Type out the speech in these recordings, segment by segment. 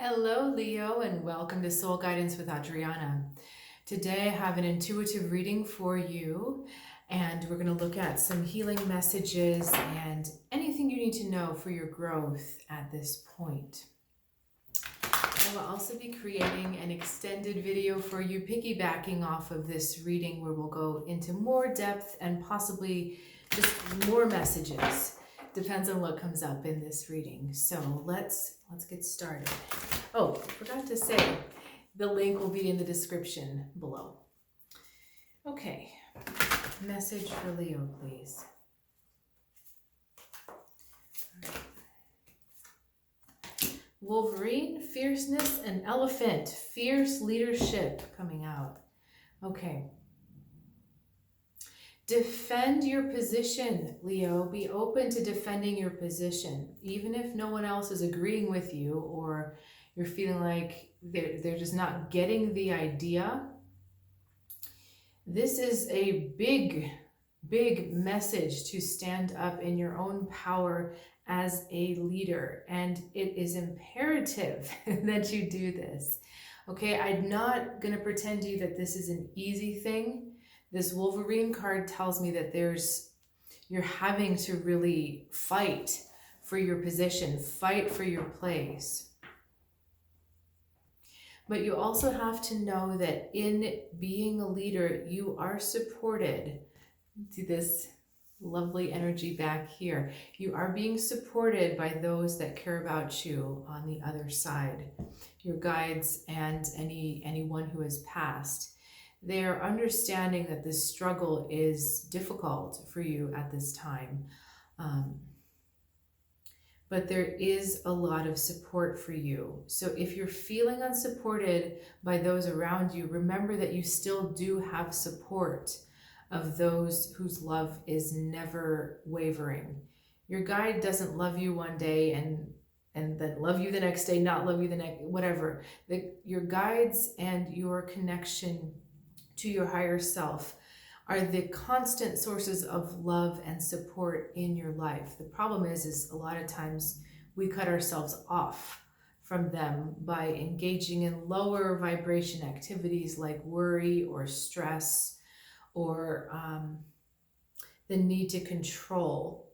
Hello, Leo, and welcome to Soul Guidance with Adriana. Today I have an intuitive reading for you, and we're going to look at some healing messages and anything you need to know for your growth at this point. I will also be creating an extended video for you, piggybacking off of this reading, where we'll go into more depth and possibly just more messages. Depends on what comes up in this reading. So let's get started. Oh, forgot to say, the link will be in the description below. Okay, message for Leo, please. Wolverine, fierceness, and elephant, fierce leadership coming out. Okay. Defend your position, Leo. Be open to defending your position, even if no one else is agreeing with you or you're feeling like they're just not getting the idea. This is a big message to stand up in your own power as a leader, and it is imperative that you do this. Okay, I'm not going to pretend to you that this is an easy thing. This Wolverine card tells me that you're having to really fight for your position, fight for your place. But you also have to know that in being a leader, you are supported. See this lovely energy back here. You are being supported by those that care about you on the other side, your guides and anyone who has passed. They are understanding that this struggle is difficult for you at this time. But there is a lot of support for you. So if you're feeling unsupported by those around you, remember that you still do have support of those whose love is never wavering. Your guide doesn't love you one day and then love you the next day, not love you the next, whatever. Your guides and your connection to your higher self are the constant sources of love and support in your life. The problem is a lot of times we cut ourselves off from them by engaging in lower vibration activities like worry or stress or the need to control.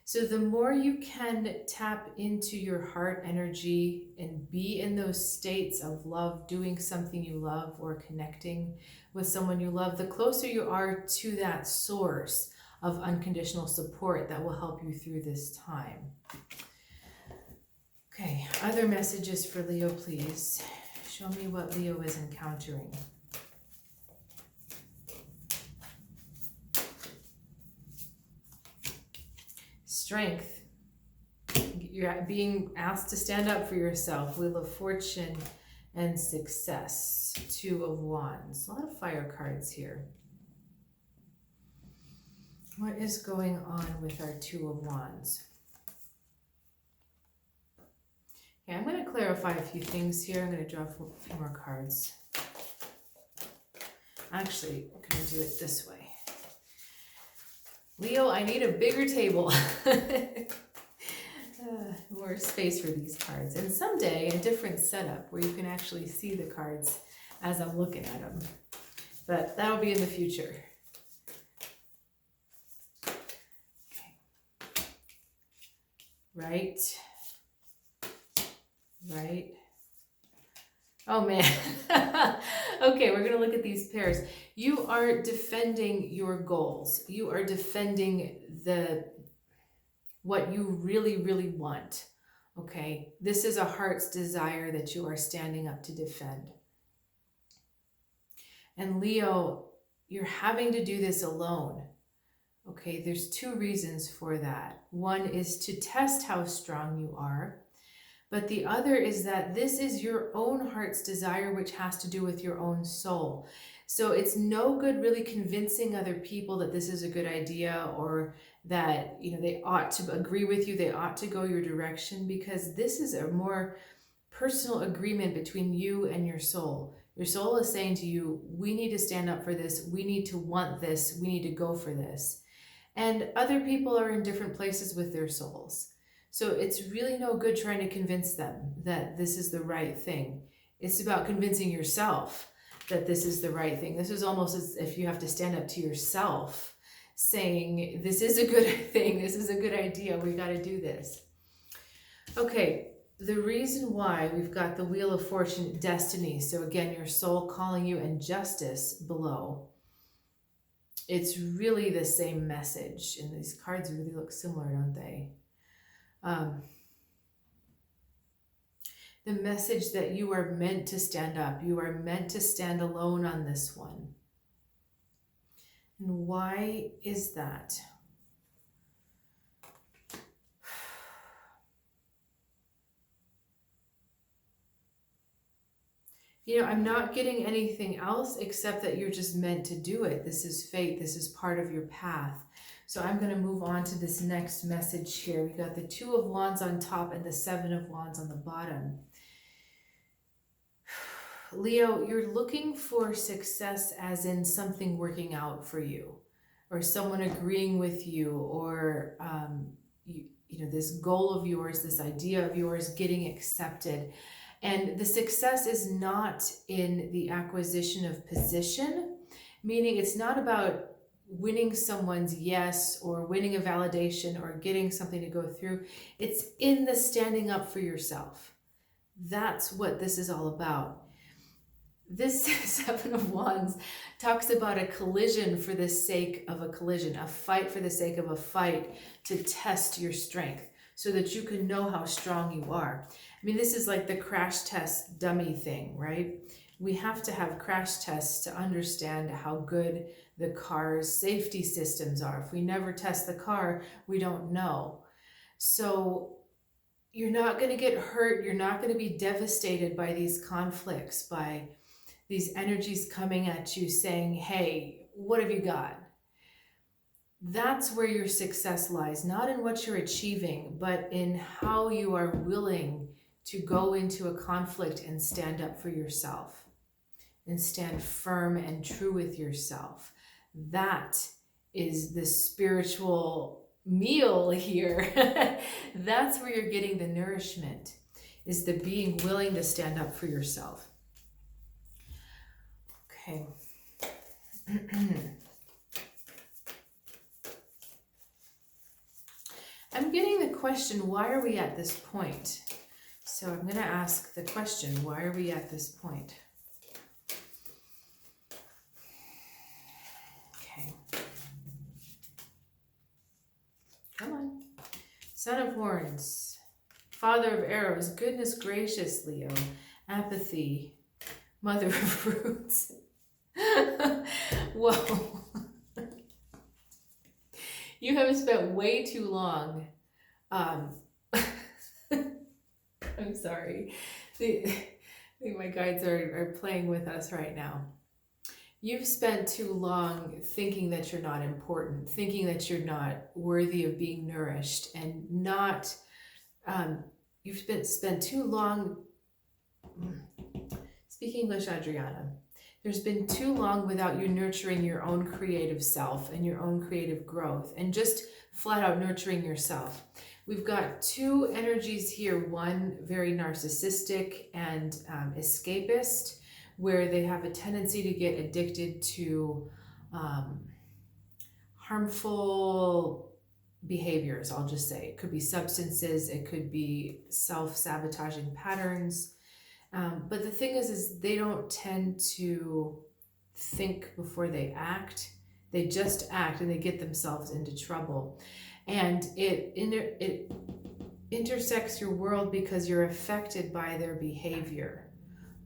So the more you can tap into your heart energy and be in those states of love, doing something you love or connecting with someone you love, the closer you are to that source of unconditional support that will help you through this time. Okay, other messages for Leo, please. Show me what Leo is encountering. Strength. You're being asked to stand up for yourself. Wheel of Fortune and success. Two of Wands. A lot of fire cards here. What is going on with our Two of Wands? Okay, I'm going to clarify a few things here. I'm going to draw a few more cards. Actually, I'm going to do it this way. Leo, I need a bigger table. More space for these cards. And someday a different setup where you can actually see the cards as I'm looking at them. But that'll be in the future. Okay. Right. Right. Oh man. Okay, we're going to look at these pairs. You are defending your goals. You are defending what you really, really want. Okay, this is a heart's desire that you are standing up to defend. And Leo, you're having to do this alone. Okay, there's two reasons for that. One is to test how strong you are. But the other is that this is your own heart's desire, which has to do with your own soul. So it's no good really convincing other people that this is a good idea or that, they ought to agree with you, they ought to go your direction, because this is a more personal agreement between you and your soul. Your soul is saying to you, we need to stand up for this, we need to want this, we need to go for this. And other people are in different places with their souls. So it's really no good trying to convince them that this is the right thing. It's about convincing yourself that this is the right thing. This is almost as if you have to stand up to yourself saying, this is a good thing, this is a good idea, we got to do this. Okay, the reason why we've got the Wheel of Fortune, destiny, so again, your soul calling you, and justice below. It's really the same message, and these cards really look similar, don't they? The message that you are meant to stand up. You are meant to stand alone on this one. And why is that? You know, I'm not getting anything else except that you're just meant to do it. This is fate. This is part of your path. So I'm going to move on to this next message here. We got the Two of Wands on top and the Seven of Wands on the bottom. Leo, you're looking for success as in something working out for you, or someone agreeing with you, or you know, this goal of yours, this idea of yours getting accepted. And the success is not in the acquisition of position, meaning it's not about winning someone's yes or winning a validation or getting something to go through. It's in the standing up for yourself. That's what this is all about. This Seven of Wands talks about a collision for the sake of a collision, a fight for the sake of a fight to test your strength so that you can know how strong you are. I mean, this is like the crash test dummy thing, right? We have to have crash tests to understand how good the car's safety systems are. If we never test the car, we don't know. So you're not going to get hurt. You're not going to be devastated by these conflicts, by these energies coming at you saying, hey, what have you got? That's where your success lies, not in what you're achieving, but in how you are willing to go into a conflict and stand up for yourself and stand firm and true with yourself. That is the spiritual meal here. That's where you're getting the nourishment, is the being willing to stand up for yourself. Okay. I'm getting the question, why are we at this point? So I'm going to ask the question, why are we at this point? Okay. Come on. Son of Horns, Father of Arrows, goodness gracious, Leo, apathy, Mother of Roots. Whoa. You have spent way too long. I'm sorry. I think my guides are playing with us right now. You've spent too long thinking that you're not important, thinking that you're not worthy of being nourished, and not, you've spent too long, speak English, Adriana. There's been too long without you nurturing your own creative self and your own creative growth and just flat out nurturing yourself. We've got two energies here, one very narcissistic and escapist, where they have a tendency to get addicted to harmful behaviors, I'll just say. It could be substances, it could be self-sabotaging patterns. But the thing is they don't tend to think before they act. They just act and they get themselves into trouble. And it intersects your world because you're affected by their behavior.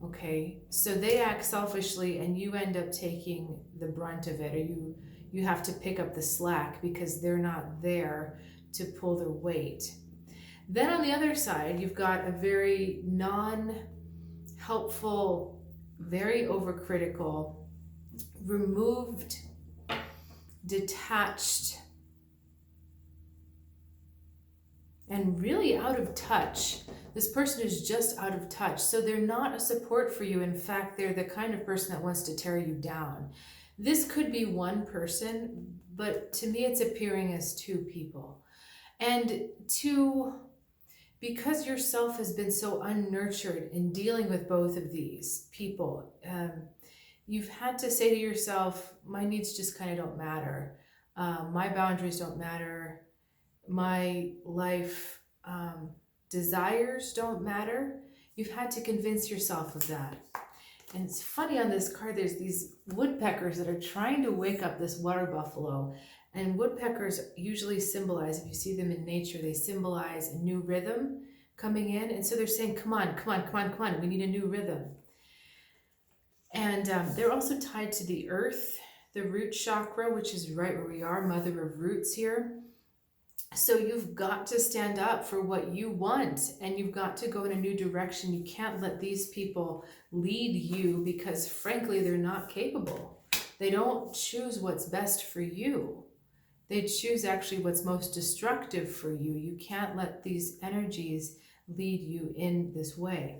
Okay, so they act selfishly and you end up taking the brunt of it, or you have to pick up the slack because they're not there to pull their weight. Then on the other side, you've got a very non-helpful, very overcritical, removed, detached, and really out of touch. This person is just out of touch. So they're not a support for you. In fact, they're the kind of person that wants to tear you down. This could be one person, but to me it's appearing as two people. And two because yourself has been so unnurtured in dealing with both of these people, you've had to say to yourself, my needs just kind of don't matter. My boundaries don't matter. My life desires don't matter. You've had to convince yourself of that. And it's funny, on this card, there's these woodpeckers that are trying to wake up this water buffalo. And woodpeckers usually symbolize, if you see them in nature, they symbolize a new rhythm coming in. And so they're saying, come on, come on, come on, come on, we need a new rhythm. And they're also tied to the earth, the root chakra, which is right where we are, mother of roots here. So you've got to stand up for what you want, and you've got to go in a new direction. You can't let these people lead you, because frankly, they're not capable. They don't choose what's best for you. They choose actually what's most destructive for you. You can't let these energies lead you in this way.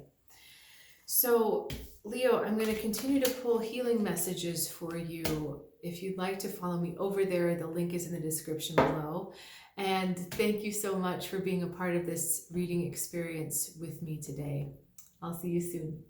So Leo, I'm going to continue to pull healing messages for you. If you'd like to follow me over there, the link is in the description below. And thank you so much for being a part of this reading experience with me today. I'll see you soon.